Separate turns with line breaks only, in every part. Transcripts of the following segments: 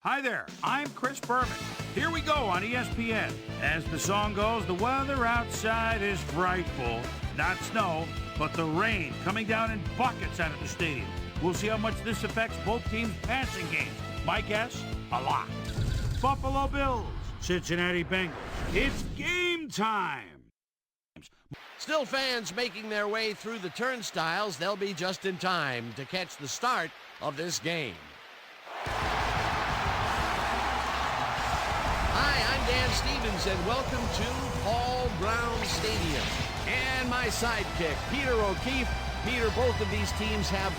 Hi there, I'm Chris Berman. Here we go on ESPN. As the song goes, the weather outside is frightful. Not snow, but the rain coming down in buckets out of the stadium. We'll see how much this affects both teams' passing games. My guess, a lot. Buffalo Bills, Cincinnati Bengals. It's game time.
Still fans making their way through the turnstiles. They'll be just in time to catch the start of this game. Hi, I'm Dan Stevens, and welcome to Paul Brown Stadium. And my sidekick, Peter O'Keefe. Peter, both of these teams have,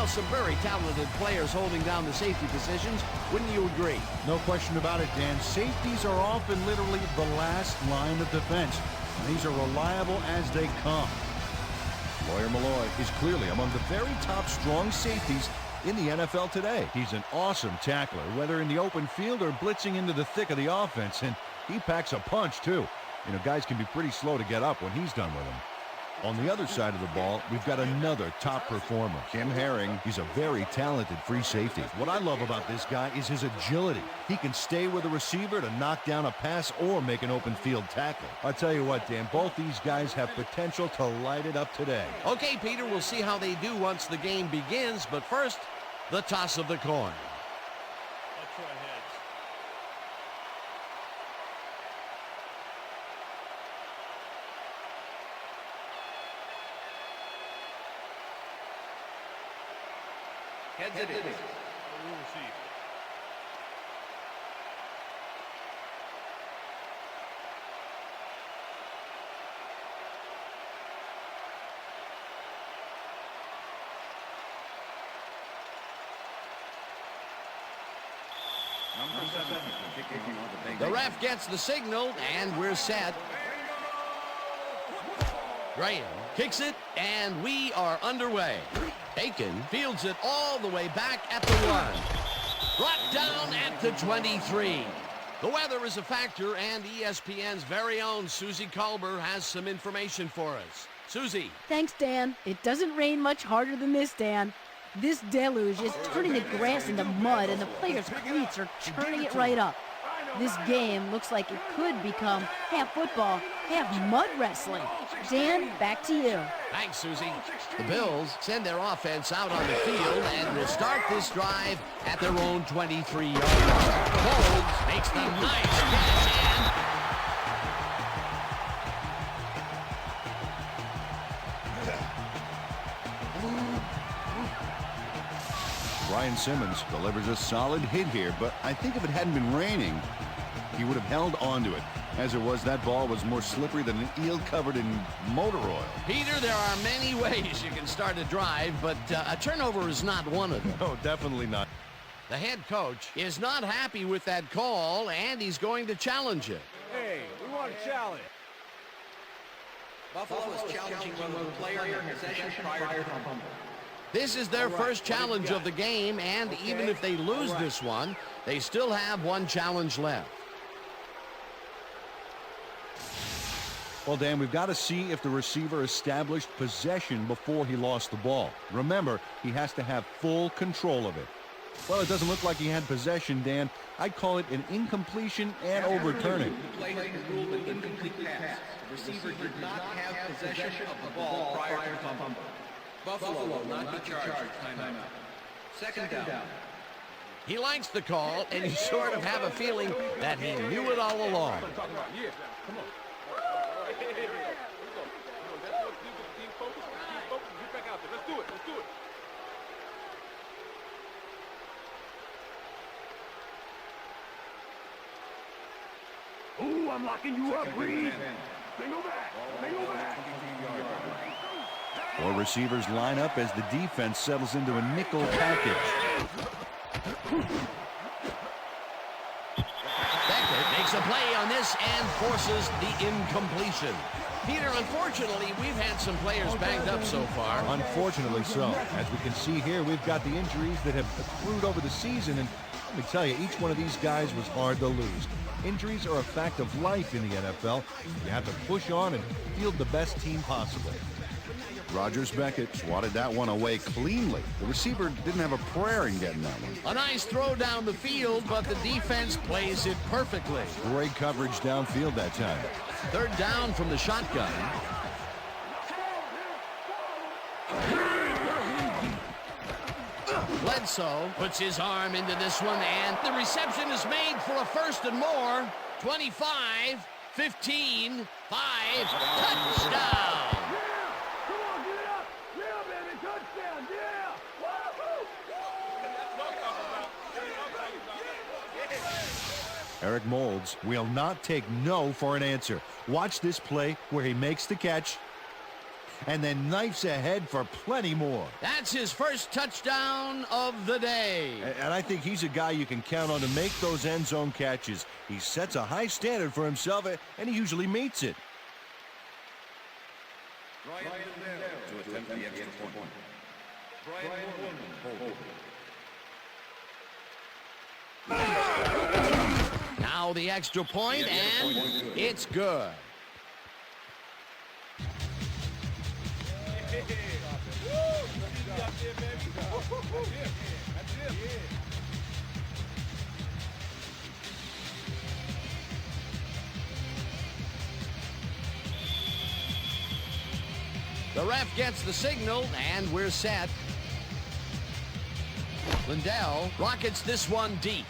some very talented players holding down the safety positions. Wouldn't you agree?
No question about it, Dan. Safeties are often literally the last line of defense. And these are reliable as they come. Lawyer Malloy is clearly among the very top strong safeties in the NFL today. He's an awesome tackler, whether in the open field or blitzing into the thick of the offense. And he packs a punch, too. You know, guys can be pretty slow to get up when he's done with them. On the other side of the ball, we've got another top performer, Kim Herring. He's a very talented free safety. What I love about this guy is his agility. He can stay with a receiver to knock down a pass or make an open field tackle. I'll tell you what, Dan, both these guys have potential to light it up today.
Okay, Peter, we'll see how they do once the game begins. But first, the toss of the coin.
Let's try heads.
Heads it is.
We'll receive.
The ref gets the signal, and we're set. Graham kicks it, and we are underway. Aiken fields it all the way back at the 1. Brought down at the 23. The weather is a factor, and ESPN's very own Susie Colber has some information for us. Susie.
Thanks, Dan. It doesn't rain much harder than this, Dan. This deluge is turning the grass into mud, and the players' cleats are churning it right up. This game looks like it could become half football, half mud wrestling. Dan, back to you.
Thanks, Susie. The Bills send their offense out on the field and will start this drive at their own 23-yard line. Folds makes the nice catch, and
Ryan Simmons delivers a solid hit here, but I think if it hadn't been raining, he would have held on to it. As it was, that ball was more slippery than an eel covered in motor oil.
Peter, there are many ways you can start a drive, but a turnover is not one of them.
No, definitely not.
The head coach is not happy with that call, and he's going to challenge it.
Hey, we want a challenge.
Buffalo is challenging when the player in possession prior to fumble.
This is their first challenge of the game, and even if they lose this one, they still have one challenge left.
Well, Dan, we've got to see if the receiver established possession before he lost the ball. Remember, he has to have full control of it. Well, it doesn't look like he had possession, Dan. I'd call it an incompletion and overturning.
The play has been ruled an incomplete pass. The receiver did not have possession of the ball prior to fumble. Buffalo will not be charged timeout. Second down.
He likes the call, and you sort of have a feeling that he knew it all along.
Come on. Let's do it. Ooh, I'm locking you up, Reed. Go back.
Four receivers line up as the defense settles into a nickel package.
Beckett makes a play on this and forces the incompletion. Peter, unfortunately, we've had some players banged up so far.
Unfortunately so. As we can see here, we've got the injuries that have accrued over the season, and let me tell you, each one of these guys was hard to lose. Injuries are a fact of life in the NFL. You have to push on and field the best team possible. Rogers Beckett swatted that one away cleanly. The receiver didn't have a prayer in getting that one.
A nice throw down the field, but the defense plays it perfectly.
Great coverage downfield that time.
Third down from the shotgun. Bledsoe puts his arm into this one, and the reception is made for a first and more. 25, 15, 5, touchdown.
Eric Moulds will not take no for an answer. Watch this play where he makes the catch and then knifes ahead for plenty more.
That's his first touchdown of the day.
And I think he's a guy you can count on to make those end zone catches. He sets a high standard for himself, and he usually meets it.
To attempt the extra point.
Now the extra point, and it's good. The ref gets the signal, and we're set. Lindell rockets this one deep.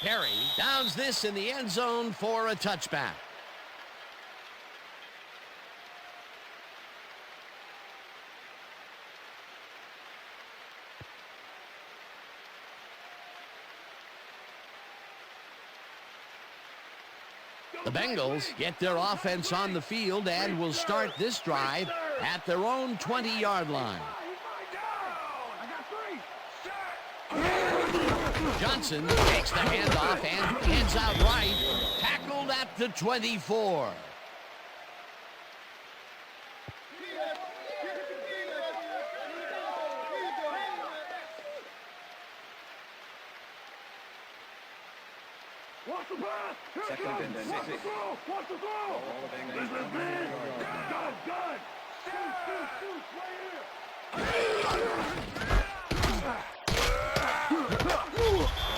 Perry downs this in the end zone for a touchback. The Bengals get their offense on the field and will start this drive at their own 20-yard line. Johnson takes the handoff and heads out right, tackled at the 24.
Watch the pass! Here it comes! Watch the throw! Watch the throw! This is man! Gun! Gun! Shoot!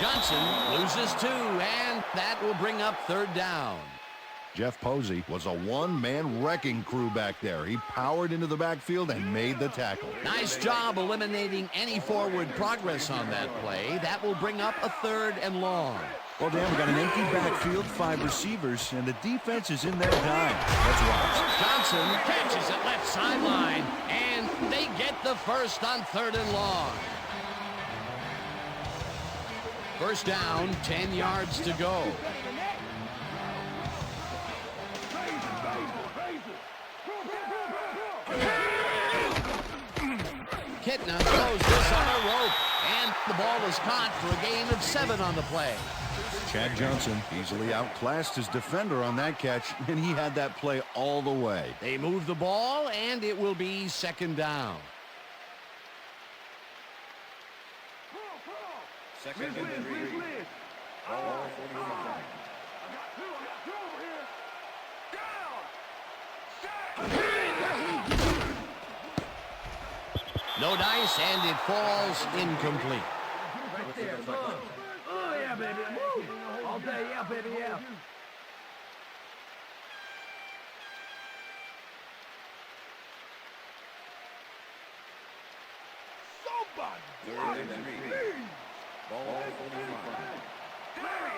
Johnson loses 2, and that will bring up third down.
Jeff Posey was a one-man wrecking crew back there. He powered into the backfield and made the tackle.
Nice job eliminating any forward progress on that play. That will bring up a third and long.
Well, Dan, we got an empty backfield, 5 receivers, and the defense is in their dime. Let's watch.
Johnson catches it left sideline, and they get the first on third and long. First down, 10 yards to go. Kitna throws this on a rope, and the ball is caught for a gain of 7 on the play.
Chad Johnson easily outclassed his defender on that catch, and he had that play all the way.
They move the ball, and it will be second down.
Second and 3. Ball 45.
No dice, and it falls incomplete.
Right there, oh, yeah, baby. Woo. All day, yeah, baby, yeah. Somebody!
Third and 3. Ball 45.
Larry!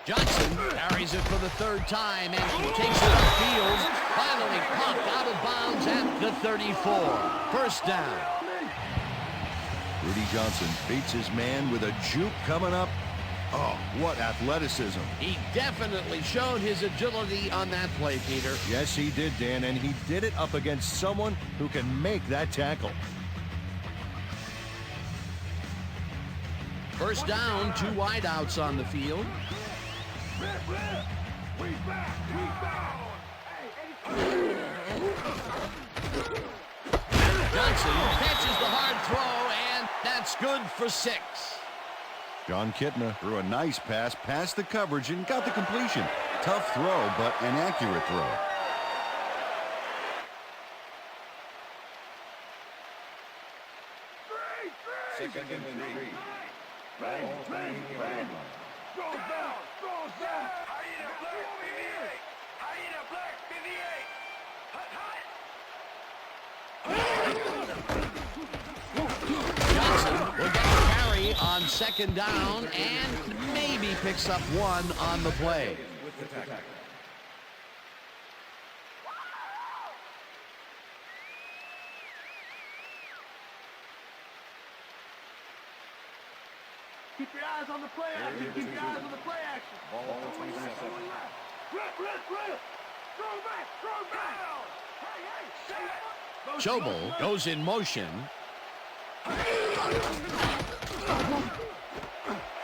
Johnson carries it for the third time, and he takes it upfield. Finally popped out of bounds at the 34. First down.
Rudy Johnson beats his man with a juke coming up. Oh, what athleticism.
He definitely showed his agility on that play, Peter.
Yes, he did, Dan, and he did it up against someone who can make that tackle.
First down, 2 wideouts on the field. Johnson catches the hard throw, and that's good for 6.
John Kitna threw a nice pass past the coverage and got the completion. Tough throw, but an accurate throw.
Second and 3.
Johnson will get the carry on second down and maybe picks up one on the play.
With the tackle.
Keep your eyes on the play action. Keep your eyes on the play action.
Ball 27.
Rip. Throw back. Hey.
Schobel goes in motion.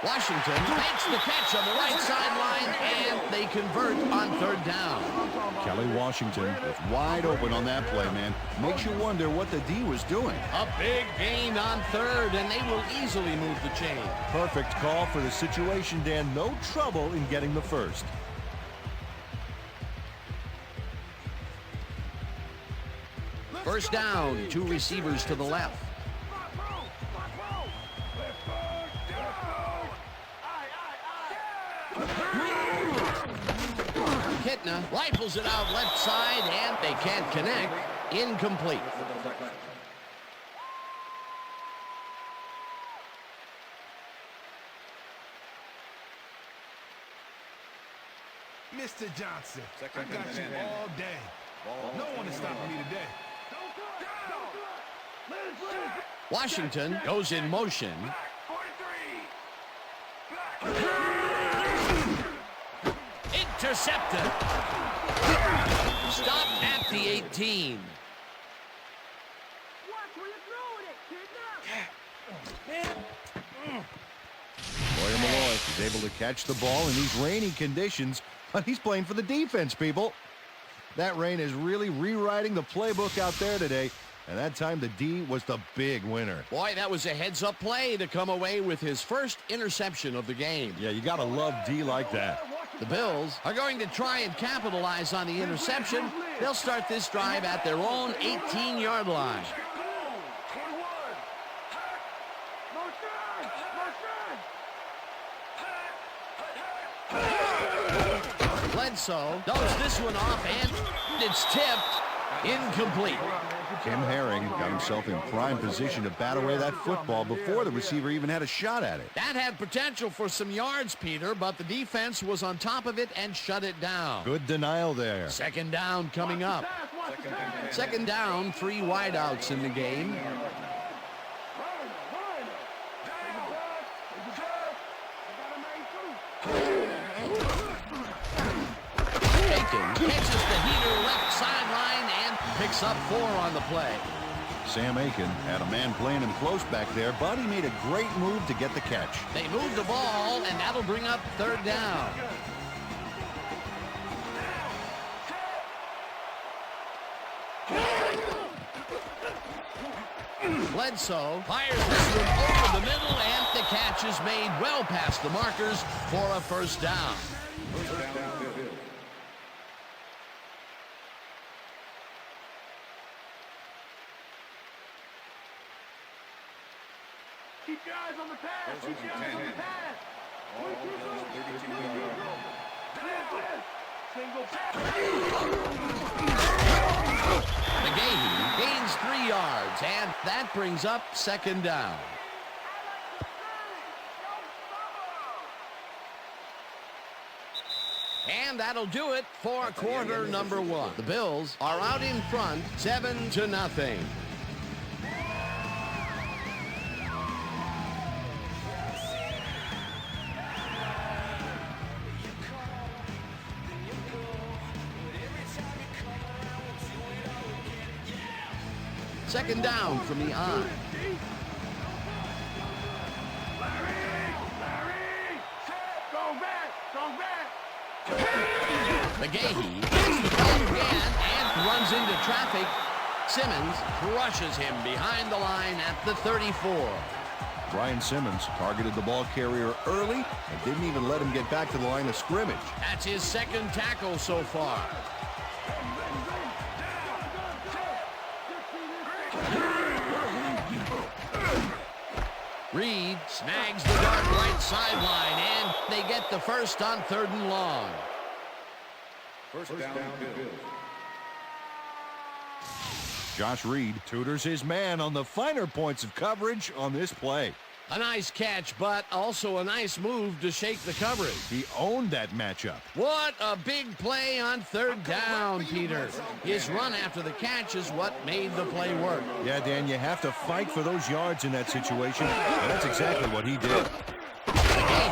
Washington makes the catch on the right sideline, and they convert on third down.
Kelly Washington was wide open on that play, man. Makes you wonder what the D was doing.
A big gain on third, and they will easily move the chain.
Perfect call for the situation, Dan. No trouble in getting the first.
First down, two receivers to the left. Kitna rifles it out left side, and they can't connect. Incomplete.
Mr. Johnson,
Second
I got
and
you
10.
all day. No one is stopping me today.
Washington goes in motion. Intercepted. Stop at the 18.
Lawyer Malloy is able to catch the ball in these rainy conditions, but he's playing for the defense, people. That rain is really rewriting the playbook out there today, and that time the D was the big winner.
Boy, that was a heads-up play to come away with his first interception of the game.
Yeah, you got to love D like that.
The Bills are going to try and capitalize on the interception. They'll start this drive at their own 18-yard line. Bledsoe does this one off, and it's tipped. Incomplete.
Tim Herring got himself in prime position to bat away that football before the receiver even had a shot at it.
That had potential for some yards, Peter, but the defense was on top of it and shut it down.
Good denial there.
Second down coming up. Second down, three wideouts in the game. Catches the heater left sideline and picks up 4 on the play.
Sam Aiken had a man playing him close back there, but he made a great move to get the catch.
They move the ball, and that'll bring up third down. Bledsoe fires this one over the middle, and the catch is made well past the markers for a first down.
Keep your eyes on the pass. Keep your eyes on the pass. Single pass.
McGahee gains 3 yards, and that brings up second down. And that'll do it for quarter number 1. The Bills are out in front, 7-0. Second down from the I. McGahee gets the ball again and runs into traffic. Simmons crushes him behind the line at the 34.
Brian Simmons targeted the ball carrier early and didn't even let him get back to the line of scrimmage.
That's his second tackle so far. Reed snags the dart right sideline, and they get the first on 3rd and long.
First down, Bills.
Josh Reed tutors his man on the finer points of coverage on this play.
A nice catch, but also a nice move to shake the coverage.
He owned that matchup.
What a big play on 3rd down, Peter. His run after the catch is what made the play work.
Yeah, Dan, you have to fight for those yards in that situation, and that's exactly what he did.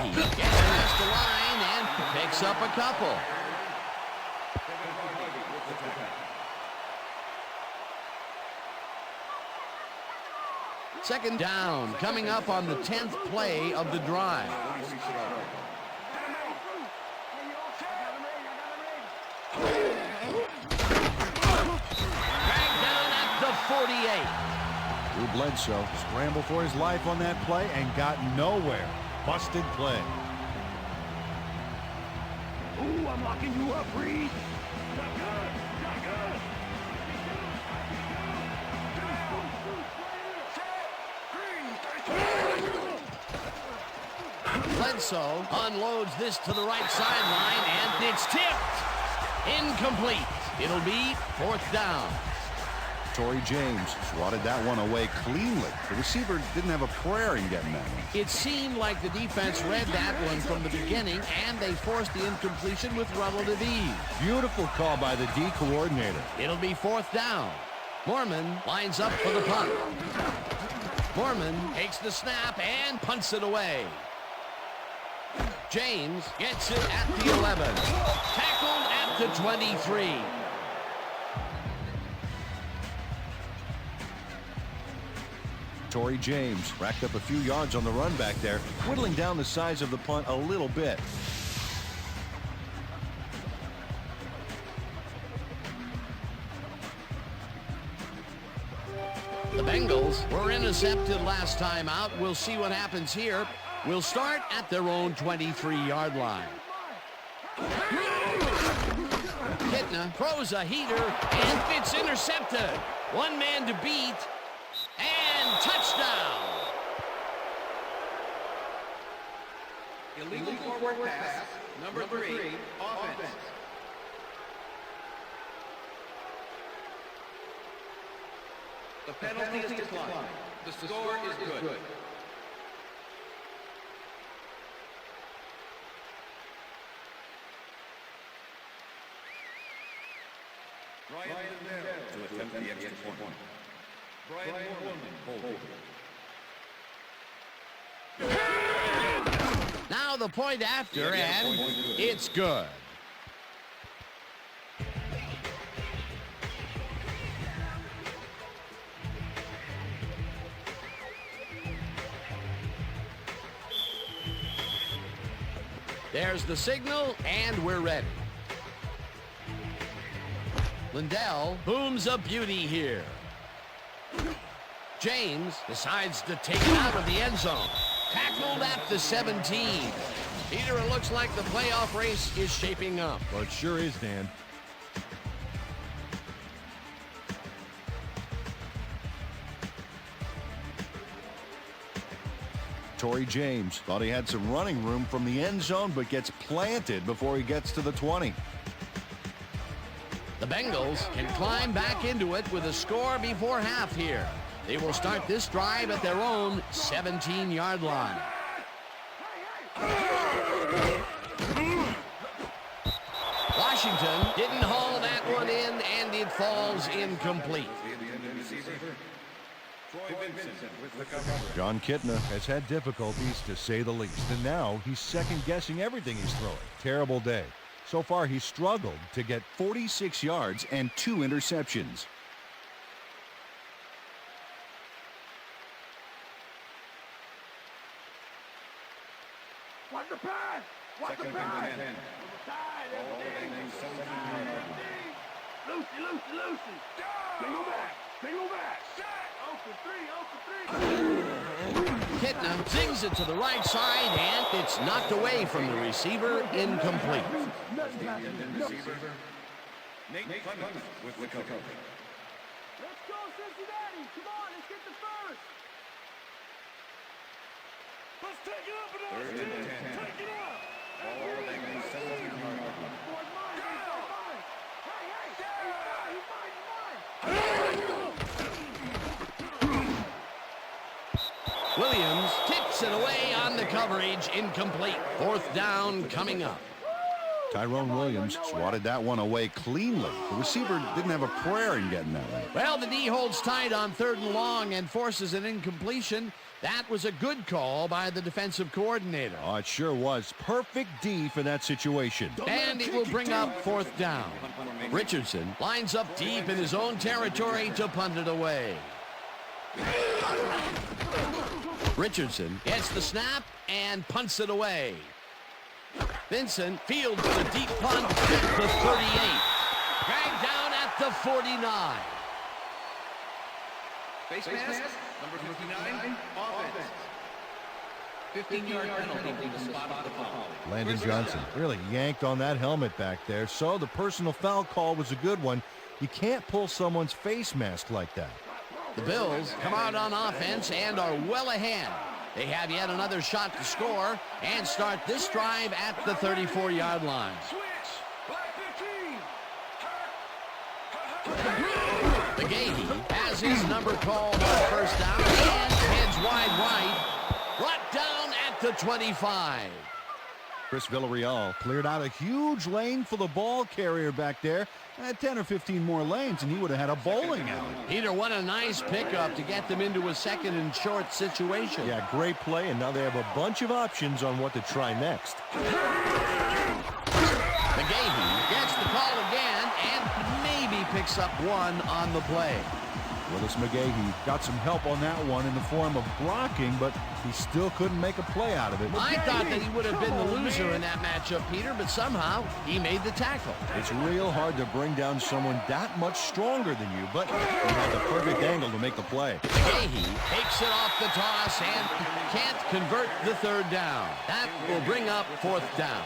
He gets past the line and picks up a couple. Second down, coming up on the 10th play of the drive. Dragged down at the 48.
Drew Bledsoe scrambled for his life on that play and got nowhere. Busted play.
Ooh, I'm locking you up, Reed. Not good. Not good.
Bledsoe unloads this to the right sideline, and it's tipped. Incomplete. It'll be 4th down.
Torrey James swatted that one away cleanly. The receiver didn't have a prayer in getting that one.
It seemed like the defense read that one from the beginning, and they forced the incompletion with relative ease.
Beautiful call by the D coordinator.
It'll be 4th down. Mormon lines up for the punt. Mormon takes the snap and punts it away. James gets it at the 11. Tackled at the 23.
Torrey James racked up a few yards on the run back there, whittling down the size of the punt a little bit.
The Bengals were intercepted last time out. We'll see what happens here. We'll start at their own 23-yard line. Kitna throws a heater, and it's intercepted. One man to beat, and touchdown.
Illegal forward pass, number 3, offense. The penalty is declined. The score is good. Brian Lindell to attempt the extra point. Brian Mormon, hold.
Now the point after, and it's good. There's the signal, and we're ready. Lindell booms a beauty here. James decides to take it out of the end zone. Tackled at the 17. Peter, it looks like the playoff race is shaping up.
Well, it sure is, Dan. Torrey James thought he had some running room from the end zone, but gets planted before he gets to the 20.
The Bengals can climb back into it with a score before half here. They will start this drive at their own 17-yard line. Washington didn't haul that one in, and it falls incomplete.
John Kitna has had difficulties, to say the least, and now he's second-guessing everything he's throwing. Terrible day. So far, he's struggled to get 46 yards and 2 interceptions.
Watch the pass! Watch the pass! Lucy! Single back! Single back! 0 for 3! 0 for 3!
Kitna zings it to the right side, and it's knocked away from the receiver, incomplete.
Nate Clemens with the cover.
Let's go, Cincinnati! Come on, let's get the first! Let's take it up another
Third and 10.
Take it up!
All the Bengals 17-yard line.
Williams tips it away on the coverage, incomplete. Fourth down coming up.
Tyrone Williams swatted that one away cleanly. The receiver didn't have a prayer in getting that one.
Well, the D holds tight on 3rd and long and forces an incompletion. That was a good call by the defensive coordinator.
Oh, it sure was. Perfect D for that situation.
And it will bring up 4th down. Richardson lines up deep in his own territory to punt it away. Richardson gets the snap and punts it away. Vincent fields the deep punt at the 38. Dragged down at the 49.
Face mask, number 59, offense. 15-yard penalty for the spot of the foul.
Landon Johnson really yanked on that helmet back there, so the personal foul call was a good one. You can't pull someone's face mask like that.
The Bills come out on offense and are well ahead. They have yet another shot to score and start this drive at the 34-yard line. McGahee has his number called on first down and heads wide right. Brought down at the 25.
Chris Villarreal cleared out a huge lane for the ball carrier back there. 10 or 15 more lanes, and he would have had a bowling alley.
Peter, what a nice pickup to get them into a 2nd and short situation.
Yeah, great play, and now they have a bunch of options on what to try next.
McGahee gets the call again and maybe picks up one on the play.
Willis McGahee got some help on that one in the form of blocking, but he still couldn't make a play out of it.
I thought that he would have been the loser in that matchup, Peter, but somehow he made the tackle.
It's real hard to bring down someone that much stronger than you, but he had the perfect angle to make the play.
McGahee takes it off the toss and can't convert the 3rd down. That will bring up 4th down.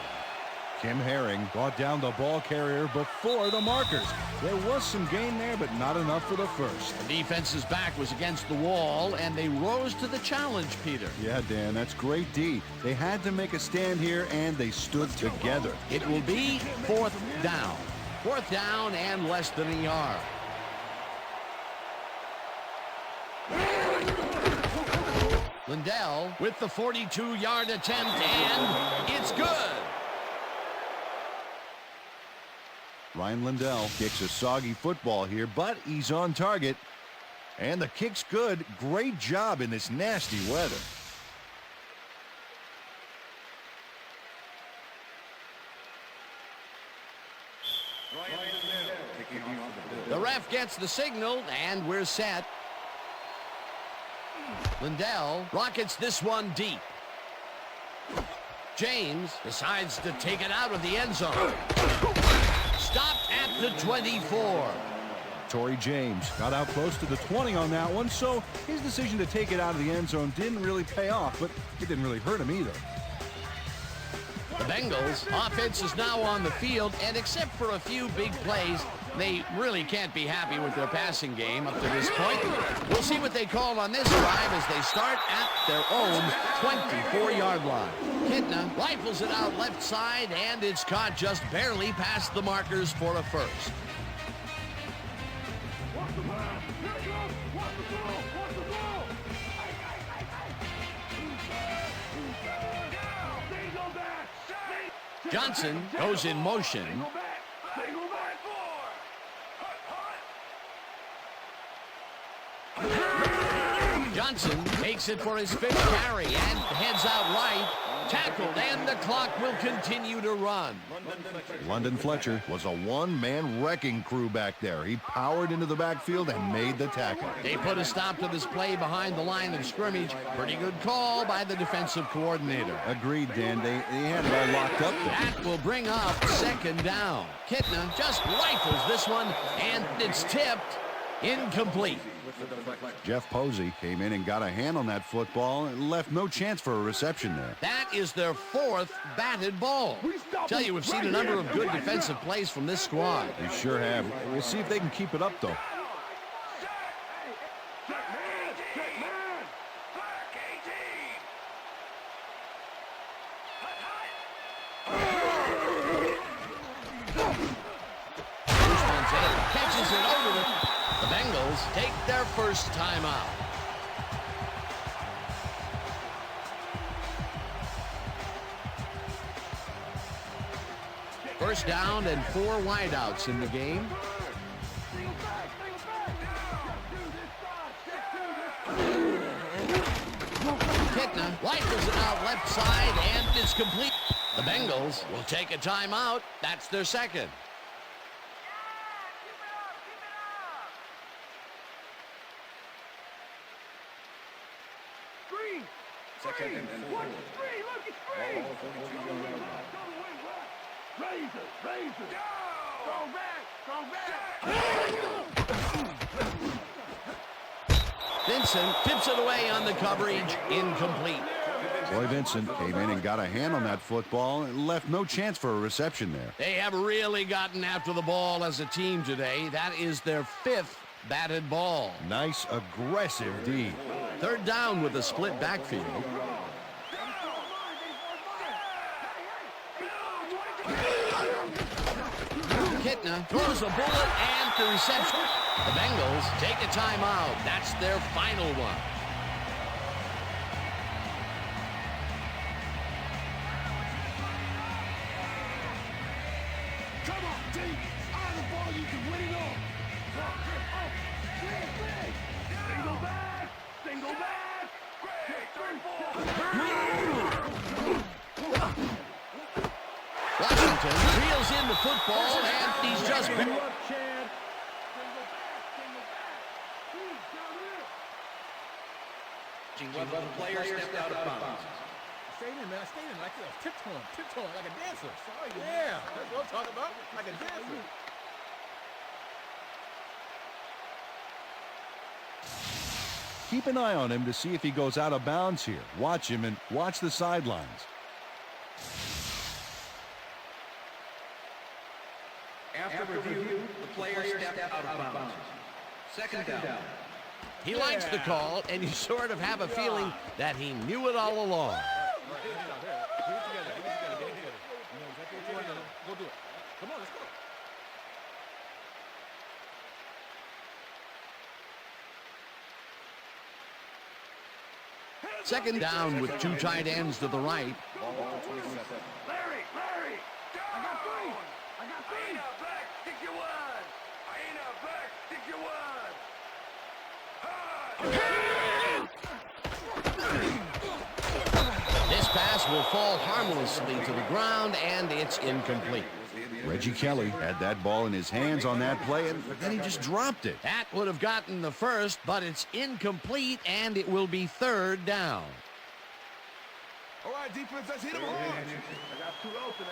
Kim Herring brought down the ball carrier before the markers. There was some gain there, but not enough for the first.
The defense's back was against the wall, and they rose to the challenge, Peter.
Yeah, Dan, that's great D. They had to make a stand here, and they stood together.
It will be 4th down. 4th down and less than a yard. Lindell with the 42-yard attempt, and it's good.
Ryan Lindell kicks a soggy football here, but he's on target. And the kick's good. Great job in this nasty weather.
The ref gets the signal, and we're set. Lindell rockets this one deep. James decides to take it out of the end zone. Stopped at the 24.
Torrey James got out close to the 20 on that one, so his decision to take it out of the end zone didn't really pay off, but it didn't really hurt him either.
The Bengals offense is now on the field, and except for a few big plays, they really can't be happy with their passing game up to this point. We'll see what they call on this drive as they start at their own 24-yard line. Kitna rifles it out left side, and it's caught just barely past the markers for a first. Johnson goes in motion. Johnson takes it for his 5th carry and heads out right. Tackled, and the clock will continue to run.
London Fletcher was a one-man wrecking crew back there. He powered into the backfield and made the tackle.
They put a stop to this play behind the line of scrimmage. Pretty good call by the defensive coordinator.
Agreed, Dan. They had it all locked up there.
That will bring up 2nd down. Kitna just rifles this one, and it's tipped. Incomplete.
Jeff Posey came in and got a hand on that football and left no chance for a reception there.
That is their 4th batted ball. Tell you, we've seen a number of good defensive plays from this squad.
They sure have. We'll see if they can keep it up, though.
Catches it over the Bengals take their first timeout. First down and 4 wideouts in the game. Kitna rifles it out left side, and it's complete. The Bengals will take a timeout. That's their second.
Second and 4.
Look, it's free! Razor! Go back!
Vincent tips it away on the coverage. Incomplete.
Roy Vincent came in and got a hand on that football and left no chance for a reception there.
They have really gotten after the ball as a team today. That is their 5th batted ball.
Nice, aggressive D.
Third down with a split backfield. Kitna throws a bullet and the reception. The Bengals take a timeout. That's their final one.
Come on, team! On the ball, you can win it all! Single back!
Washington reels in the football, and he's just...
Well, the player stepped out of bounds.
Stayed in, man. I stayed in like this. Tiptoeing like a dancer. Sorry, yeah, that's what I'm talking about. Like a dancer.
Keep an eye on him to see if he goes out of bounds here. Watch him and watch the sidelines.
After review, the player stepped out of bounds. Second down.
He likes the call, and you sort of have a feeling that he knew it all along.
Go do it. Come on, let's go.
Second down with 2 tight ends to the right.
Larry! I got three! Aina back, stick your one! Aina back, stick your one!
This pass will fall harmlessly to the ground, and it's incomplete.
Reggie Kelly had that ball in his hands on that play, and then he just dropped it.
That would have gotten the first, but it's incomplete, and it will be third down.
All right, defense, let's hit him hard.
I got two open,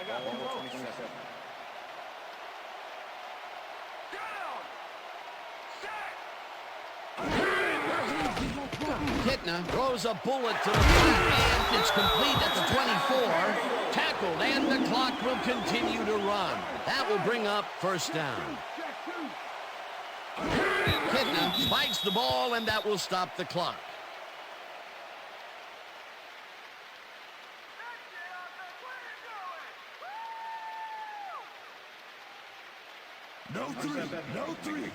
Kitna throws a bullet to the flat, and it's complete at the 24. Tackled, and the clock will continue to run. That will bring up first down. Kitna spikes the ball, and that will stop the clock.
No three.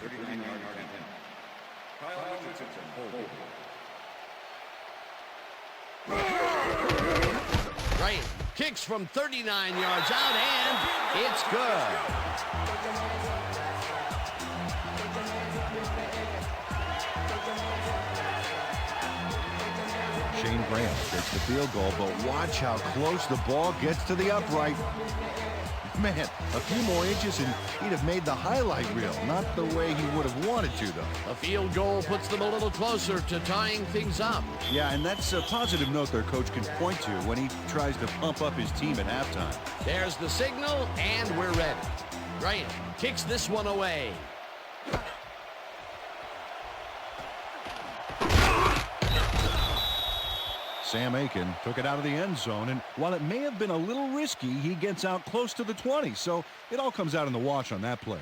Right. Kicks from 39 yards out, and it's good.
Shane Graham takes the field goal, but watch how close the ball gets to the upright. Man, a few more inches and he'd have made the highlight reel. Not the way he would have wanted to, though.
A field goal puts them a little closer to tying things up.
Yeah, and that's a positive note their coach can point to when he tries to pump up his team at halftime.
There's the signal, and we're ready. Graham kicks this one away.
Sam Aiken took it out of the end zone, and while it may have been a little risky, he gets out close to the 20, so it all comes out in the wash on that play.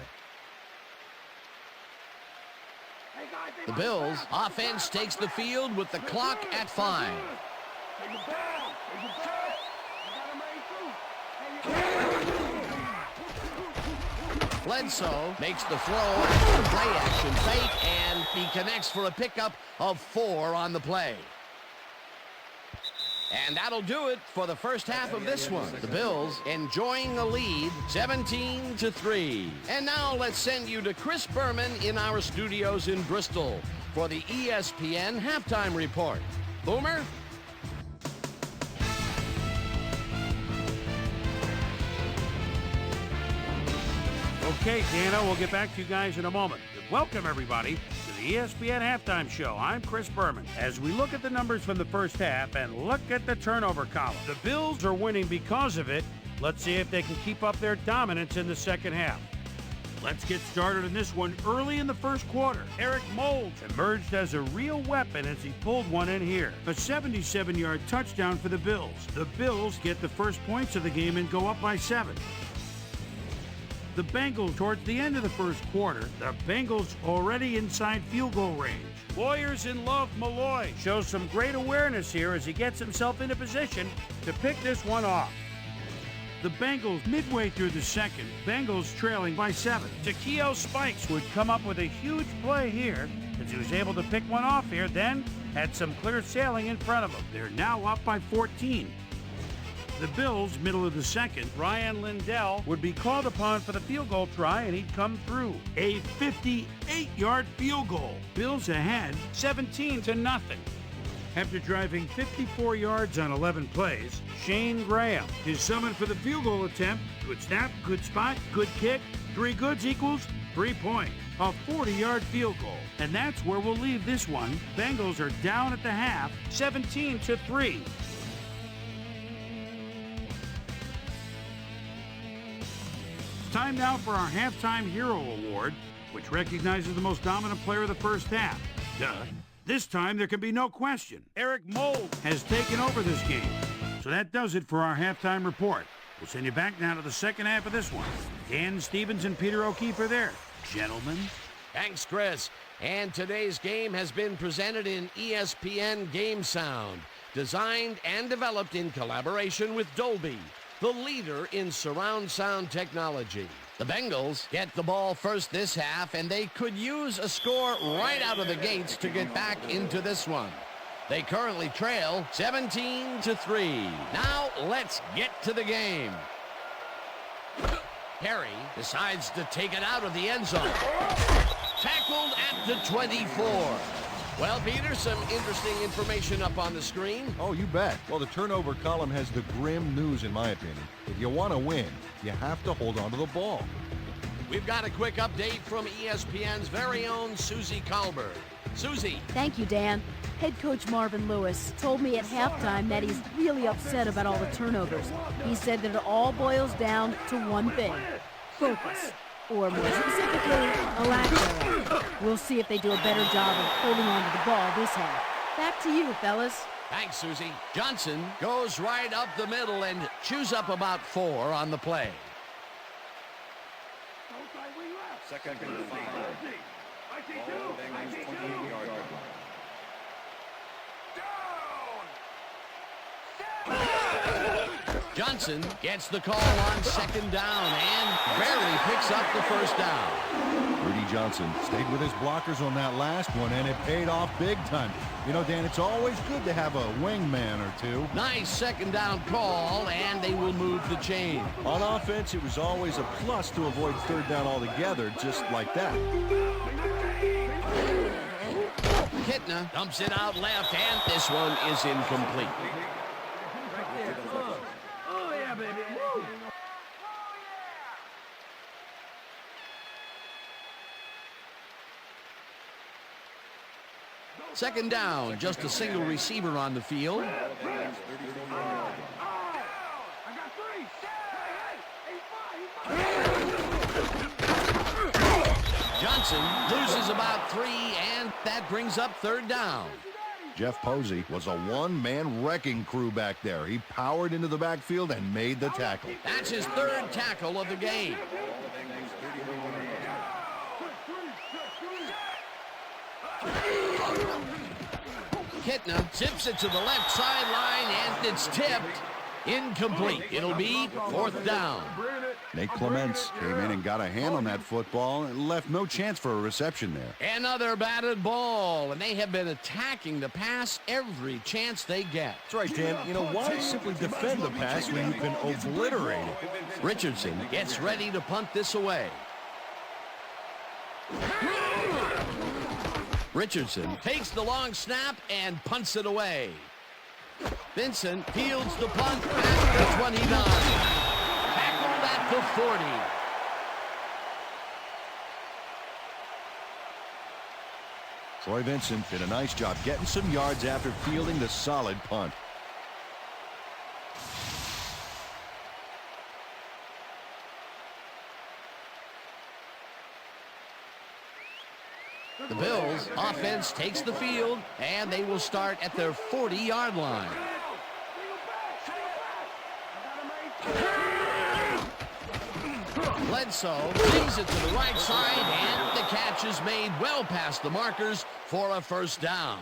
The Bills offense takes the field with the clock at 5. Bledsoe makes the throw after the play action fake, and he connects for a pickup of 4 on the play. And that'll do it for the first half of this one. The Bills enjoying the lead, 17-3. And now let's send you to Chris Berman in our studios in Bristol for the ESPN Halftime Report. Boomer?
Okay, Dana, we'll get back to you guys in a moment. Welcome, everybody, to the ESPN Halftime Show. I'm Chris Berman. As we look at the numbers from the first half and look at the turnover column, the Bills are winning because of it. Let's see if they can keep up their dominance in the second half. Let's get started in this one early in the first quarter. Eric Moulds emerged as a real weapon as he pulled one in here. A 77-yard touchdown for the Bills. The Bills get the first points of the game and go up by 7. The Bengals, towards the end of the first quarter, the Bengals already inside field goal range. Lawyers in love, Malloy shows some great awareness here as he gets himself into position to pick this one off. The Bengals, midway through the second, Bengals trailing by 7. Takeo Spikes would come up with a huge play here as he was able to pick one off here, then had some clear sailing in front of him. They're now up by 14. The Bills, middle of the second, Ryan Lindell would be called upon for the field goal try, and he'd come through. A 58-yard field goal. Bills ahead, 17-0. After driving 54 yards on 11 plays, Shane Graham is summoned for the field goal attempt. Good snap, good spot, good kick. 3 goods equals 3 points. A 40-yard field goal. And that's where we'll leave this one. Bengals are down at the half, 17-3. Time now for our Halftime Hero Award, which recognizes the most dominant player of the first half. Duh. This time, there can be no question. Eric Moulds has taken over this game. So that does it for our halftime report. We'll send you back now to the second half of this one. Dan Stevens and Peter O'Keefe are there. Gentlemen.
Thanks, Chris. And today's game has been presented in ESPN Game Sound, designed and developed in collaboration with Dolby, the leader in surround sound technology. The Bengals get the ball first this half, and they could use a score right out of the gates to get back into this one. They currently trail 17-3. Now let's get to the game. Perry decides to take it out of the end zone. Tackled at the 24. Well, Peter, some interesting information up on the screen.
Oh, you bet. Well, the turnover column has the grim news, in my opinion. If you want to win, you have to hold on to the ball.
We've got a quick update from ESPN's very own Susie Colbert. Susie.
Thank you, Dan. Head coach Marvin Lewis told me at halftime that he's really upset about all the turnovers. He said that it all boils down to one thing: focus. Or more specifically, a lack thereof. We'll see if they do a better job of holding on to the ball this half. Back to you, fellas.
Thanks, Susie. Johnson goes right up the middle and chews up about 4 on the play.
Second and 5. Ball Bengals 28-yard line.
Johnson gets the call on second down and barely picks up the first down.
Rudy Johnson stayed with his blockers on that last one, and it paid off big time. You know, Dan, it's always good to have a wingman or two.
Nice second down call, and they will move the chain.
On offense, it was always a plus to avoid third down altogether, just like that.
Kitna dumps it out left, and this one is incomplete. Second down, just a single receiver on the field. Johnson loses about 3, and that brings up third down.
Jeff Posey was a one-man wrecking crew back there. He powered into the backfield and made the tackle.
That's his third tackle of the game. Kitna zips it to the left sideline, and it's tipped. Incomplete. It'll be fourth down.
Nate Clements came in and got a hand on that football and left no chance for a reception there.
Another batted ball, and they have been attacking the pass every chance they get.
That's right, Dan. You know, why simply defend the pass when you can obliterate it?
Richardson gets ready to punt this away. Richardson takes the long snap and punts it away. Vincent fields the punt at the 29. Tackled at the 40.
Troy Vincent did a nice job getting some yards after fielding the solid punt.
The Bills' offense takes the field, and they will start at their 40-yard line. Bledsoe sees it to the right side, and the catch is made well past the markers for a first down.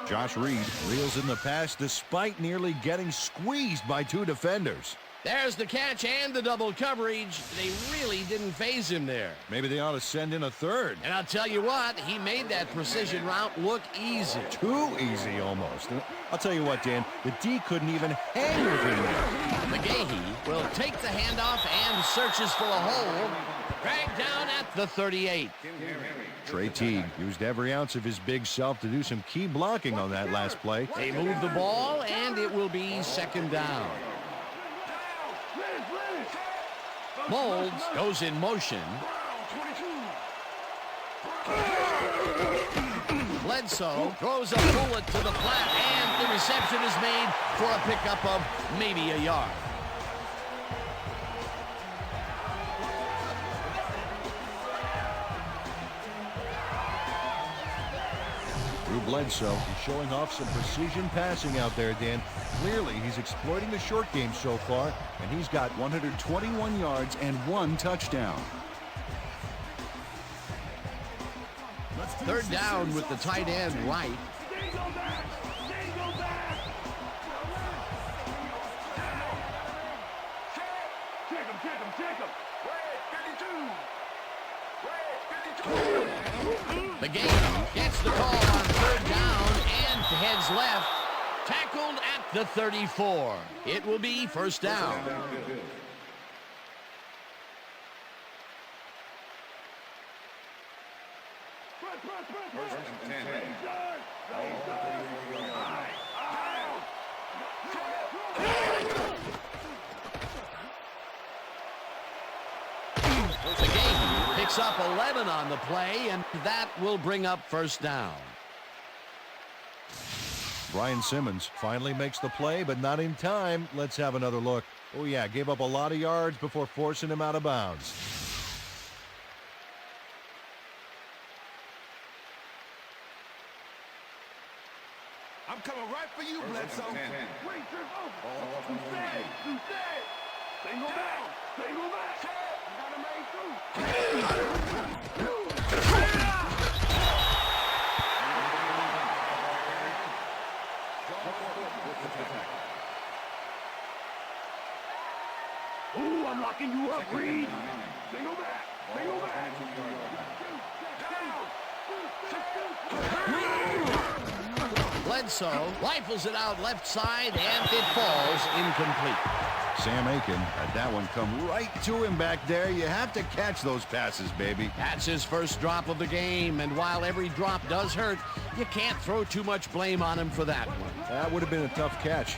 Josh Reed reels in the pass despite nearly getting squeezed by two defenders.
There's the catch and the double coverage. They really didn't phase him there.
Maybe they ought to send in a third.
And I'll tell you what, he made that precision route look easy.
Too easy almost. I'll tell you what, Dan, the D couldn't even hang with him there.
McGahee will take the handoff and searches for a hole. Dragged down at the 38.
Trey Teague used every ounce of his big self to do some key blocking on that last play.
They move the ball, and it will be second down. Molds goes in motion. Bledsoe throws a bullet to the flat, and the reception is made for a pickup of maybe a yard.
Drew Bledsoe is showing off some precision passing out there, Dan. Clearly, he's exploiting the short game so far, and he's got 121 yards and 1 touchdown.
Third down with the tight end right. The game gets the call on third down and heads left. Tackled at the 34. It will be first down.
First and 10.
The game picks up 11 on the play, and that will bring up first down.
Brian Simmons finally makes the play, but not in time. Let's have another look. Oh, yeah, gave up a lot of yards before forcing him out of bounds.
I'm coming right for you, Bledsoe. Wait, single back. Single back. Got him made through. Ooh, I'm locking you up, Reed. Single back. Single back.
Bledsoe rifles it out left side, and it falls incomplete.
Sam Aiken had that one come right to him back there. You have to catch those passes, baby.
That's his first drop of the game, and while every drop does hurt, you can't throw too much blame on him for that one.
That would have been a tough catch.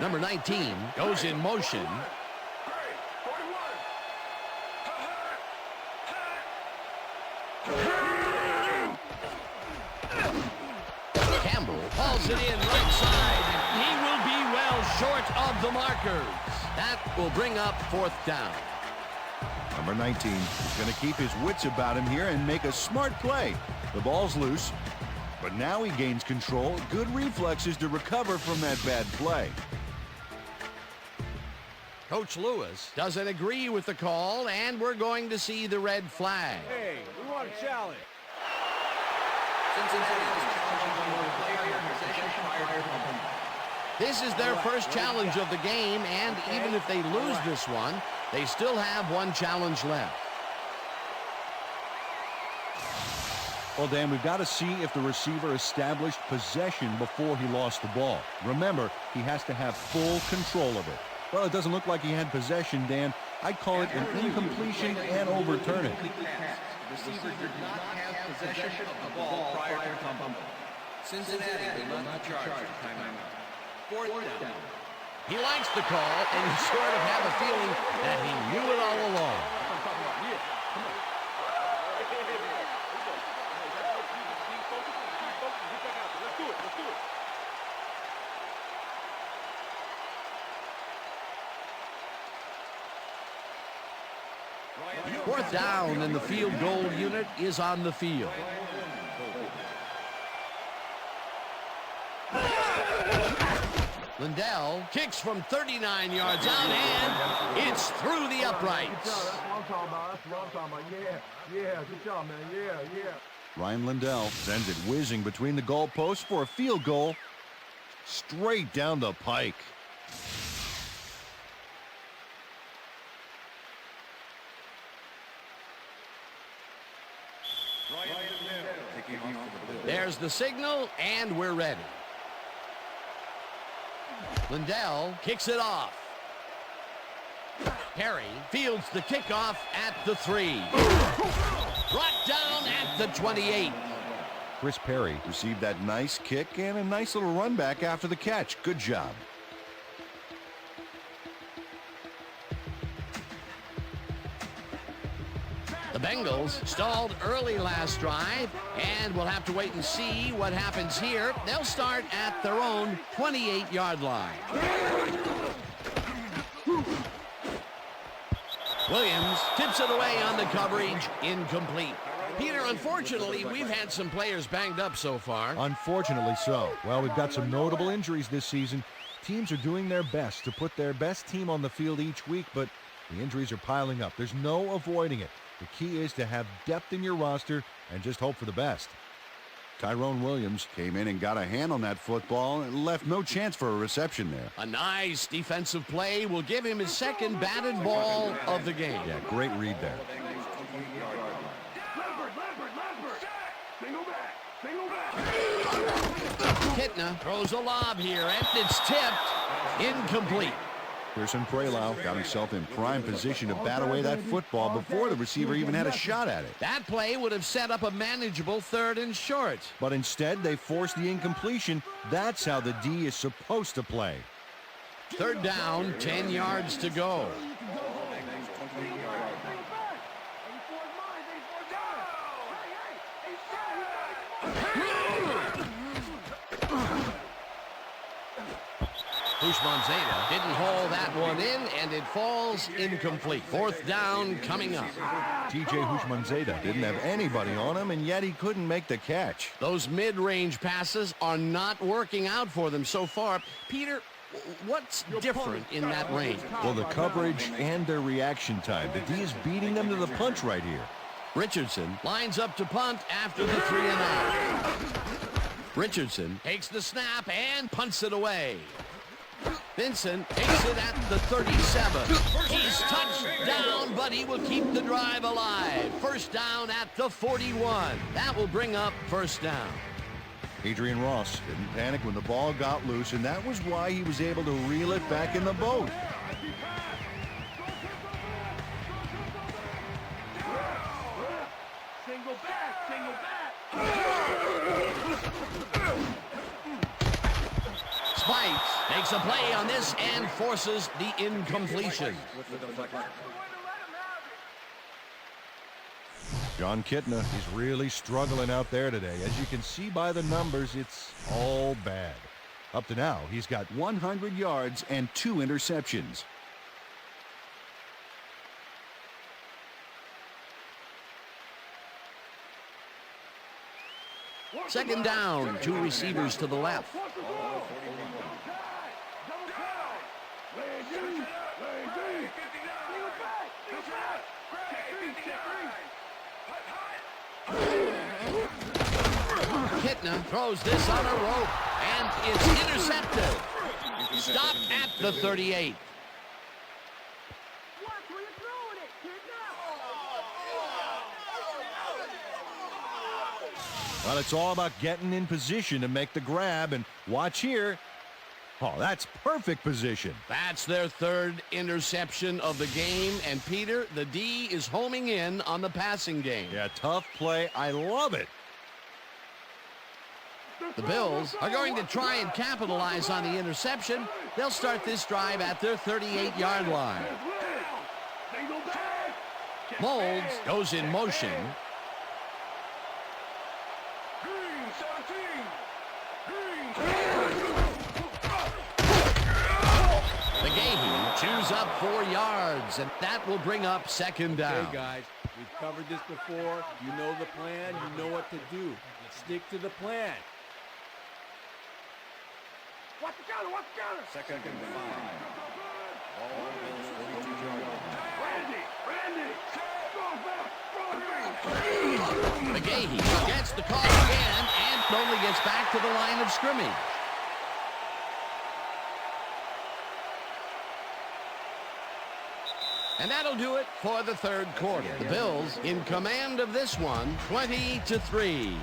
Number 19 goes in motion. Campbell hauls it in right side. He will be well short of the the markers. That will bring up 4th down.
Number 19 is going to keep his wits about him here and make a smart play. The ball's loose, but now he gains control. Good reflexes to recover from that bad play.
Coach Lewis doesn't agree with the call, and we're going to see the red flag.
Hey, we want a challenge.
Cincinnati is challenging one player in possession prior to pumping.
This is their first challenge of the game, and even if they lose this one, they still have one challenge left.
Well, Dan, we've got to see if the receiver established possession before he lost the ball. Remember, he has to have full control of it. Well, it doesn't look like he had possession, Dan. I'd call it an incompletion and overturn it.
The receiver did not have possession of the ball prior to pumping. Cincinnati will not be charged with timeout. 4th down.
He likes the call, and you sort of have a feeling that he knew it all along. Fourth down, and the field goal unit is on the field. Lindell kicks from 39 yards out, and it's through the uprights.
That's what I'm talking about. That's what I'm talking about. Yeah, good job, man. Yeah.
Ryan Lindell sends it whizzing between the goalposts for a field goal straight down the pike.
There's the signal, and we're ready. Lindell kicks it off. Perry fields the kickoff at the 3. Brought down at the 28.
Chris Perry received that nice kick and a nice little run back after the catch. Good job.
The Bengals stalled early last drive, and we'll have to wait and see what happens here. They'll start at their own 28-yard line. Williams tips it away on the coverage, incomplete. Peter, unfortunately, we've had some players banged up so far.
Unfortunately so. Well, we've got some notable injuries this season. Teams are doing their best to put their best team on the field each week, but the injuries are piling up. There's no avoiding it. The key is to have depth in your roster and just hope for the best. Tyrone Williams came in and got a hand on that football and left no chance for a reception there.
A nice defensive play will give him his second batted ball of the game.
Yeah, great read there.
Kitna throws a lob here, and it's tipped. Incomplete.
Pearson Prelau got himself in prime position to bat away that football before the receiver even had a shot at it.
That play would have set up a manageable 3rd and short.
But instead, they forced the incompletion. That's how the D is supposed to play.
3rd down, 10 yards to go. Houshmandzadeh didn't haul that one in, and it falls incomplete. 4th down coming up.
T.J. Houshmandzadeh didn't have anybody on him, and yet he couldn't make the catch.
Those mid-range passes are not working out for them so far. Peter, what's different in that range?
Well, the coverage and their reaction time. The D is beating them to the punch right here.
Richardson lines up to punt after the 3-and-out. Richardson takes the snap and punts it away. Vincent takes it at the 37. He's touched down, but he will keep the drive alive. 1st down at the 41. That will bring up 1st down.
Adrian Ross didn't panic when the ball got loose, and that was why he was able to reel it back in the boat.
Single back.
Spikes makes a play on this and forces the incompletion.
John Kitna is really struggling out there today. As you can see by the numbers, it's all bad. Up to now, he's got 100 yards and 2 interceptions.
Second down, 2 receivers to the left. Kitna throws this on a rope, and it's intercepted. Stopped at the 38.
Well, it's all about getting in position to make the grab, and watch here. Oh, that's perfect position.
That's their 3rd interception of the game, and Peter, the D is homing in on the passing game.
Yeah, tough play. I love it.
The Bills are going to try and capitalize on the interception. They'll start this drive at their 38-yard line. Molds goes in motion. McGahee chews up 4 yards, and that will bring up second down.
Okay, guys, we've covered this before. You know the plan. You know what to do. Stick to the plan.
Watch the counter, watch the counter.
Second and 5. Ball Bills 42-yard line.
Randy,
McGahee gets the call again and only gets back to the line of scrimmage. And that'll do it for the 3rd quarter. The Bills in command of this one, 20-3.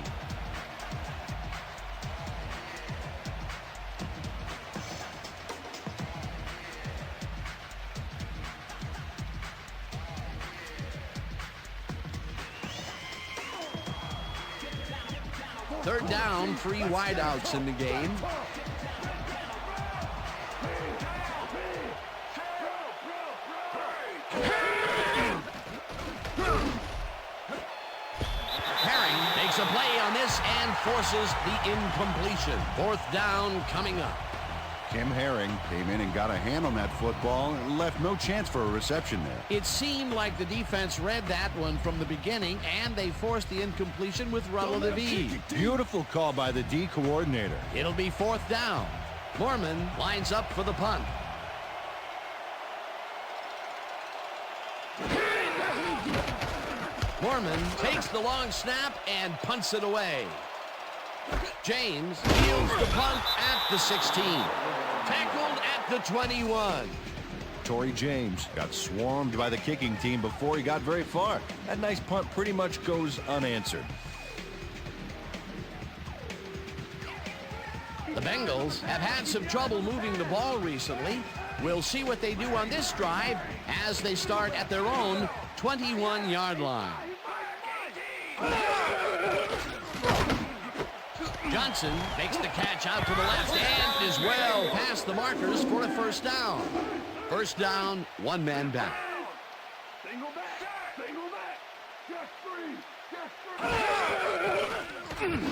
Third down, 3 wideouts in the game. Herring makes a play on this and forces the incompletion. 4th down coming up.
Kim Herring came in and got a hand on that football and left no chance for a reception there.
It seemed like the defense read that one from the beginning, and they forced the incompletion with relative ease.
Beautiful call by the D coordinator.
It'll be 4th down. Mormon lines up for the punt. Mormon takes the long snap and punts it away. James fields the punt at the 16. Tackled at the 21.
Torrey James got swarmed by the kicking team before he got very far. That nice punt pretty much goes unanswered.
The Bengals have had some trouble moving the ball recently. We'll see what they do on this drive as they start at their own 21-yard line. Johnson makes the catch out to the left and is well past the markers for a 1st down. 1st down, 1 man back.
single back, just 3.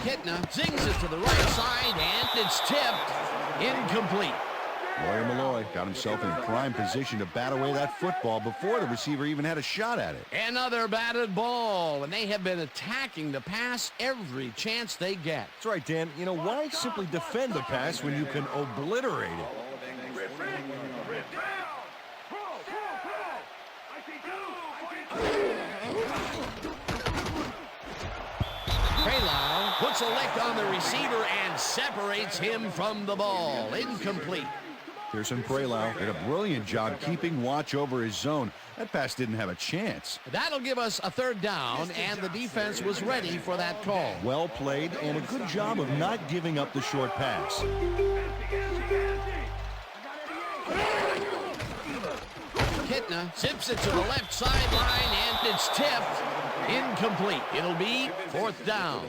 Kitna zings it to the right side and it's tipped incomplete.
Lawyer Malloy got himself in prime position to bat away that football before the receiver even had a shot at it.
Another batted ball, and they have been attacking the pass every chance they get.
That's right, Dan. You know, why simply defend the pass when you can obliterate it?
Praylau puts a lick on the receiver and separates him from the ball. Incomplete.
Pearson Praylau did a brilliant job keeping watch over his zone. That pass didn't have a chance.
That'll give us a 3rd down, and the defense was ready for that call.
Well played and a good job of not giving up the short pass.
Kitna zips it to the left sideline, and it's tipped incomplete. It'll be 4th down.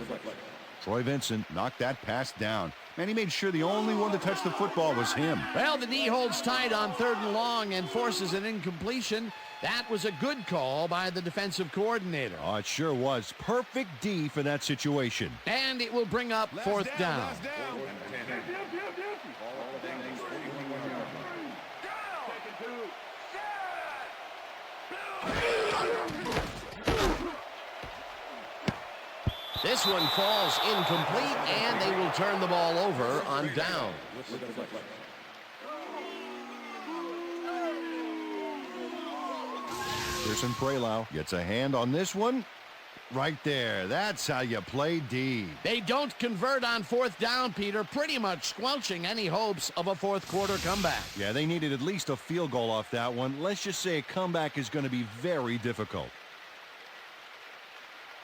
Troy Vincent knocked that pass down. And he made sure the only one to touch the football was him.
Well, the D holds tight on 3rd and long and forces an incompletion. That was a good call by the defensive coordinator.
Oh, it sure was. Perfect D for that situation.
And it will bring up 4th down. This one falls incomplete, and they will turn the ball over on down.
Pearson Prelau gets a hand on this one. Right there. That's how you play D.
They don't convert on fourth down, Peter, pretty much squelching any hopes of a fourth quarter comeback.
Yeah, they needed at least a field goal off that one. Let's just say a comeback is going to be very difficult.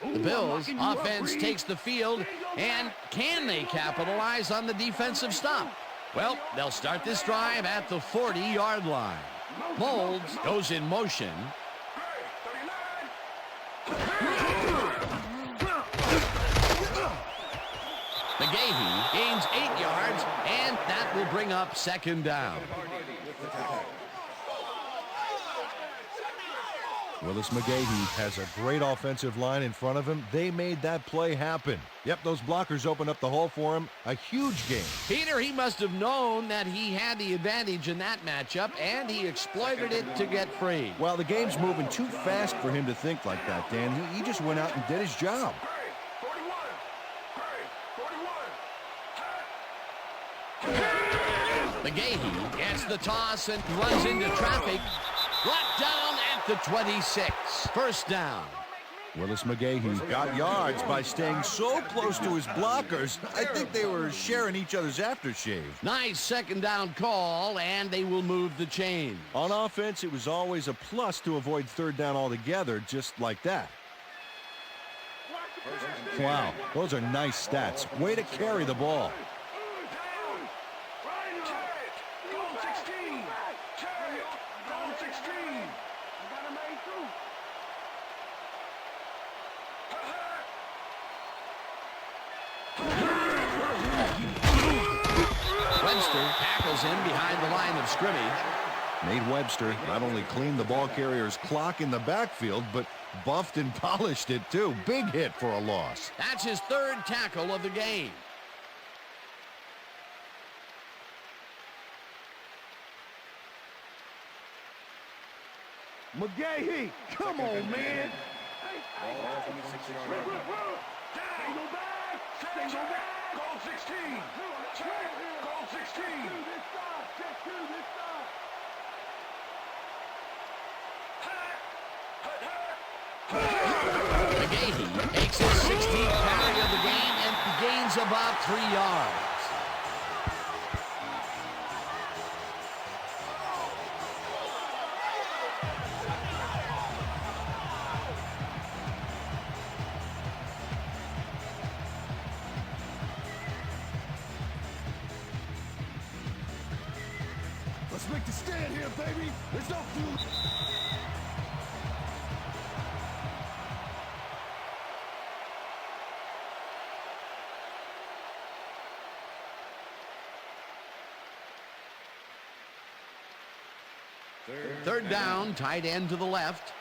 The Bills offense takes the field, and can they capitalize on the defensive stop? Well, they'll start this drive at the 40-yard line. Molds goes in motion. McGahee gains 8 yards, and that will bring up second down.
Willis McGahee has a great offensive line in front of him. They made that play happen. Yep, those blockers opened up the hole for him. A huge game.
Peter, he must have known that he had the advantage in that matchup, and he exploited it to get free.
Well, the game's moving too fast for him to think like that, Dan. He just went out and did his job.
McGahee gets the toss and runs into traffic. Brought down at the 26. First down.
Willis McGahee got yards by staying so close to his blockers. I think they were sharing each other's aftershave.
Nice second down call, and they will move the chain.
On offense, it was always a plus to avoid third down altogether, just like that. Wow, those are nice stats. Way to carry the ball.
Tackles him behind the line of scrimmage.
Nate Webster not only cleaned the ball carrier's clock in the backfield, but buffed and polished it too. Big hit for a loss.
That's his third tackle of the game.
McGahee, come on, man.
Goal 16. Goal 16.
McGahee takes his 16th penalty of the game and gains about 3 yards.
Let's make the stand here, baby. There's no food.
Third down, tight end to the left.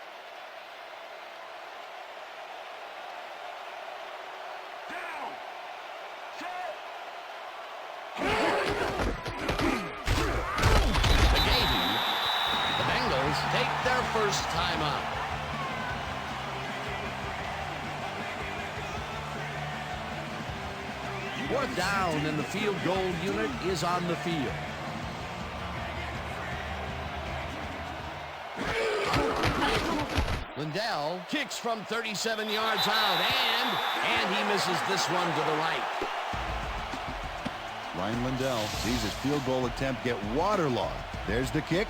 Take their first time out. Fourth down, and the field goal unit is on the field. Lindell kicks from 37 yards out, and he misses this one to the right.
Ryan Lindell sees his field goal attempt get waterlogged. There's the kick.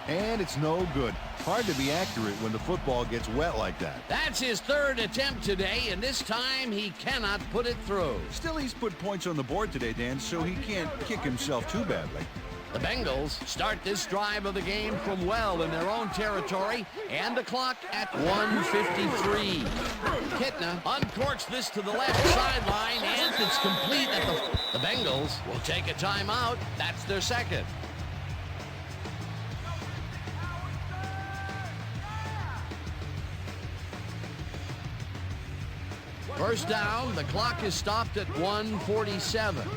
And it's no good. Hard to be accurate when the football gets wet like that.
That's his third attempt today, and this time he cannot put it through.
Still, he's put points on the board today, Dan, so he can't kick himself too badly.
The Bengals start this drive of the game from well in their own territory, and the clock at 1:53. Kitna uncorks this to the left sideline, and it's complete at the Bengals will take a timeout. That's their second. First down, the clock is stopped at 1:47.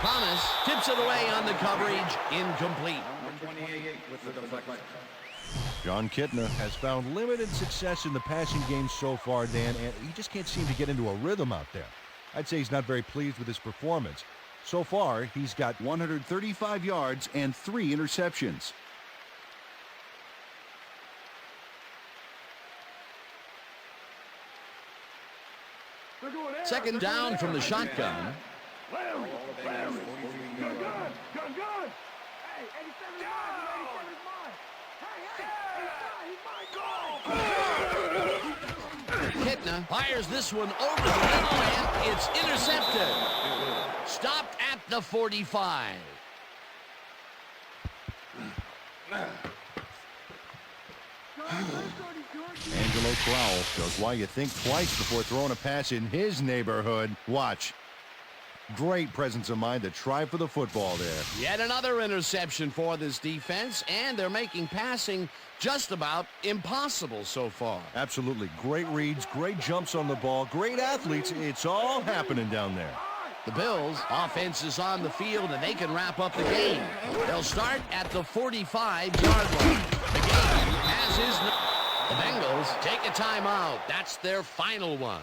Thomas tips it away on the coverage, incomplete.
28 with the deflection.
John Kitna has found limited success in the passing game so far, Dan, and he just can't seem to get into a rhythm out there. I'd say he's not very pleased with his performance. So far, he's got 135 yards and 3 interceptions.
Second down from the shotgun.
Larry! Larry! Gun! Gun! Gun! Hey, 87 is mine! 87 is mine! Hey, hey! He's mine! Go!
Kitna fires this one over the middle, and it's intercepted. Stopped at the 45.
Angelo Crowell shows why you think twice before throwing a pass in his neighborhood. Watch. Great presence of mind to try for the football there.
Yet another interception for this defense, and they're making passing just about impossible so far.
Absolutely. Great reads, great jumps on the ball, great athletes. It's all happening down there.
The Bills' offense is on the field, and they can wrap up the game. They'll start at the 45-yard line. The game has his... The Bengals take a timeout. That's their final one.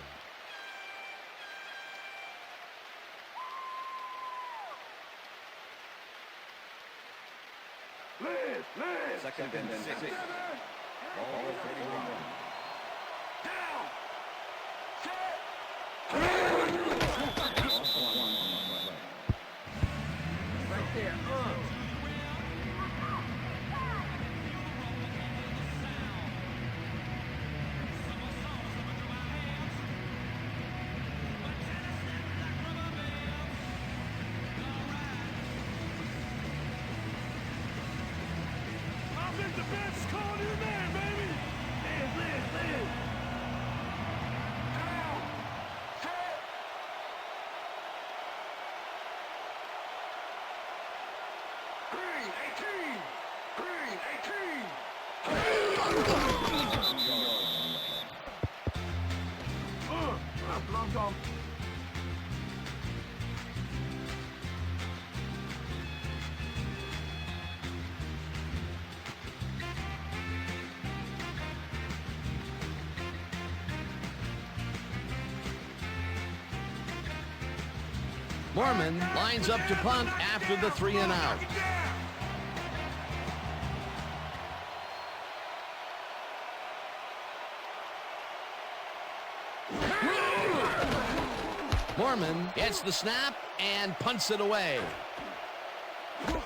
Liz!
Second and 6. Ball 31.
Down!
Right there.
Offensive bench is calling you man, baby! Liz! Down! Set! Green 18! Green 18! I'm long gone.
Mormon lines up to punt after the 3-and-out. Mormon gets the snap and punts it away.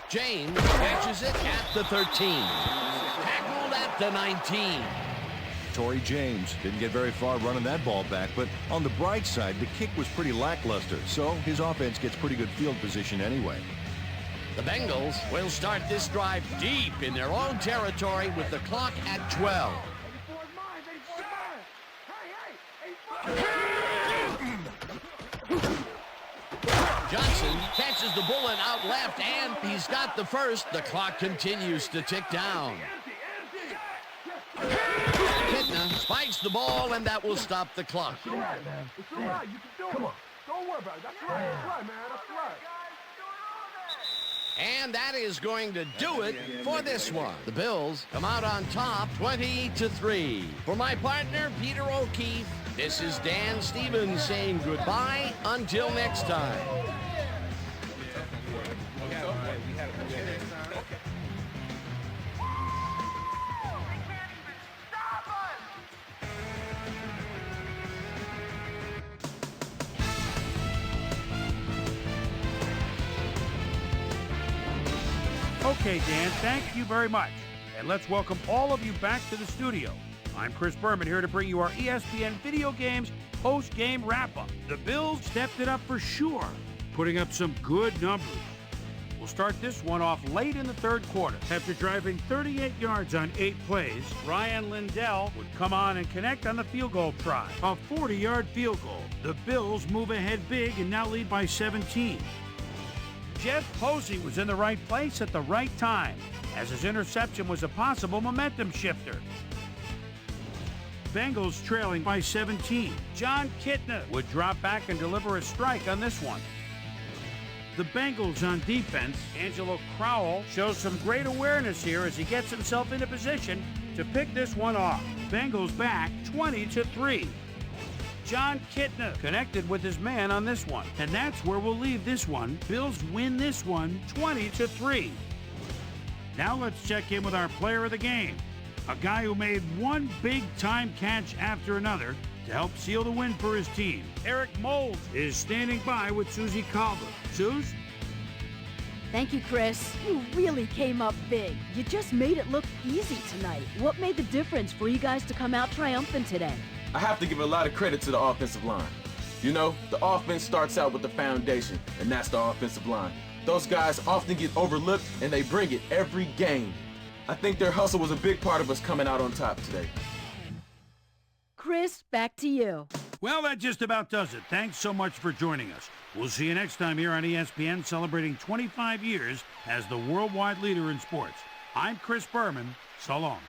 James catches it at the 13. Tackled at the 19.
Torrey James didn't get very far running that ball back, but on the bright side, the kick was pretty lackluster, so his offense gets pretty good field position anyway.
The Bengals will start this drive deep in their own territory with the clock at 12.
84 is mine! 84 is mine! Hey!
Johnson catches the bullet out left, and he's got the first. The clock continues to tick down. Kitna spikes the ball, and that will stop the clock.
It's all right, man. It's all right. You can do it. Don't worry about it. That's right. That's right, man. That's right.
And that is going to do it for this one. The Bills come out on top 20-3. For my partner, Peter O'Keefe, this is Dan Stevens saying goodbye until next time.
Okay, Dan, thank you very much. And let's welcome all of you back to the studio. I'm Chris Berman here to bring you our ESPN Video Games post-game wrap-up. The Bills stepped it up for sure, putting up some good numbers. We'll start this one off late in the third quarter. After driving 38 yards on 8 plays, Ryan Lindell would come on and connect on the field goal try. A 40-yard field goal. The Bills move ahead big and now lead by 17. Jeff Posey was in the right place at the right time, as his interception was a possible momentum shifter. Bengals trailing by 17. John Kitna would drop back and deliver a strike on this one. the Bengals on defense. Angelo Crowell shows some great awareness here as he gets himself into position to pick this one off. Bengals back 20-3. John Kitna connected with his man on this one. And that's where we'll leave this one. Bills win this one 20-3. Now let's check in with our player of the game. A guy who made one big-time catch after another to help seal the win for his team. Eric Mold is standing by with Susie Calder. Suze?
Thank you, Chris. You really came up big. You just made it look easy tonight. What made the difference for you guys to come out triumphant today?
I have to give a lot of credit to the offensive line. You know, the offense starts out with the foundation, and that's the offensive line. Those guys often get overlooked, and they bring it every game. I think their hustle was a big part of us coming out on top today.
Chris, back to you.
Well, that just about does it. Thanks so much for joining us. We'll see you next time here on ESPN, celebrating 25 years as the worldwide leader in sports. I'm Chris Berman. So long.